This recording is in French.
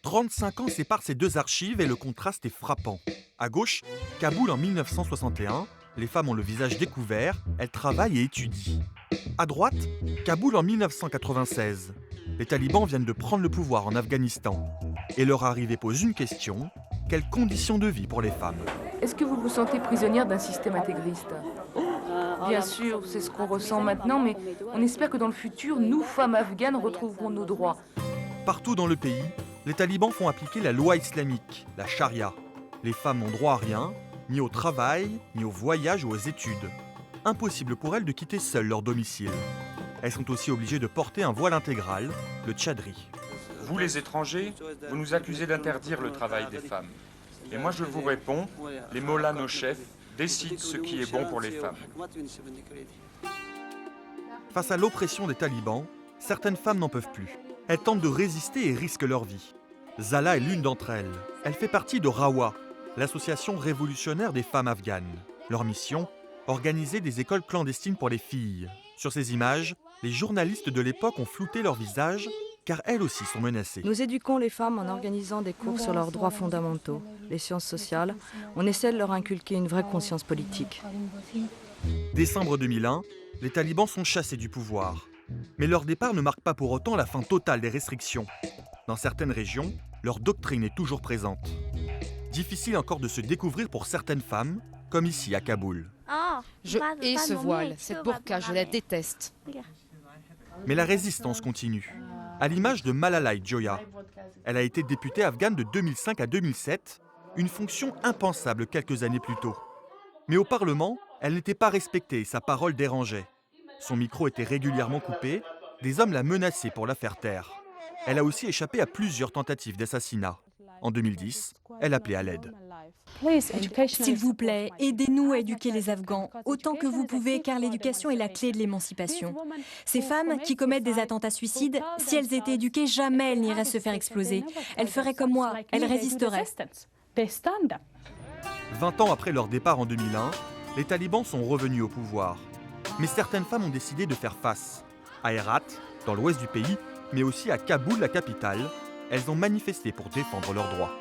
35 ans séparent ces deux archives et le contraste est frappant. À gauche, Kaboul en 1961, les femmes ont le visage découvert, elles travaillent et étudient. À droite, Kaboul en 1996. Les talibans viennent de prendre le pouvoir en Afghanistan. Et leur arrivée pose une question, quelles conditions de vie pour les femmes? Est-ce que vous vous sentez prisonnière d'un système intégriste? Bien sûr, c'est ce qu'on ressent maintenant, mais on espère que dans le futur, nous, femmes afghanes, retrouverons nos droits. Partout dans le pays, les talibans font appliquer la loi islamique, la charia. Les femmes n'ont droit à rien, ni au travail, ni au voyage ou aux études. Impossible pour elles de quitter seules leur domicile. Elles sont aussi obligées de porter un voile intégral, le tchadri. Vous les étrangers, vous nous accusez d'interdire le travail des femmes. Et moi je vous réponds, les mollahs, nos chefs, décident ce qui est bon pour les femmes. Face à l'oppression des talibans, certaines femmes n'en peuvent plus. Elles tentent de résister et risquent leur vie. Zala est l'une d'entre elles. Elle fait partie de Rawa, l'association révolutionnaire des femmes afghanes. Leur mission, organiser des écoles clandestines pour les filles. Sur ces images, les journalistes de l'époque ont flouté leur visage car elles aussi sont menacées. Nous éduquons les femmes en organisant des cours sur leurs droits fondamentaux, les sciences sociales. On essaie de leur inculquer une vraie conscience politique. Décembre 2001, les talibans sont chassés du pouvoir. Mais leur départ ne marque pas pour autant la fin totale des restrictions. Dans certaines régions, leur doctrine est toujours présente. Difficile encore de se découvrir pour certaines femmes, comme ici à Kaboul. Je hais ce voile, cette burqa, je la déteste. Mais la résistance continue. À l'image de Malalai Joya. Elle a été députée afghane de 2005 à 2007, une fonction impensable quelques années plus tôt. Mais au Parlement, elle n'était pas respectée et sa parole dérangeait. Son micro était régulièrement coupé, des hommes la menaçaient pour la faire taire. Elle a aussi échappé à plusieurs tentatives d'assassinat. En 2010, elle appelait à l'aide. S'il vous plaît, aidez-nous à éduquer les Afghans autant que vous pouvez, car l'éducation est la clé de l'émancipation. Ces femmes qui commettent des attentats suicides, si elles étaient éduquées, jamais elles n'iraient se faire exploser. Elles feraient comme moi, elles résisteraient. 20 ans après leur départ en 2001, les talibans sont revenus au pouvoir. Mais certaines femmes ont décidé de faire face. À Herat, dans l'ouest du pays, mais aussi à Kaboul, la capitale, elles ont manifesté pour défendre leurs droits.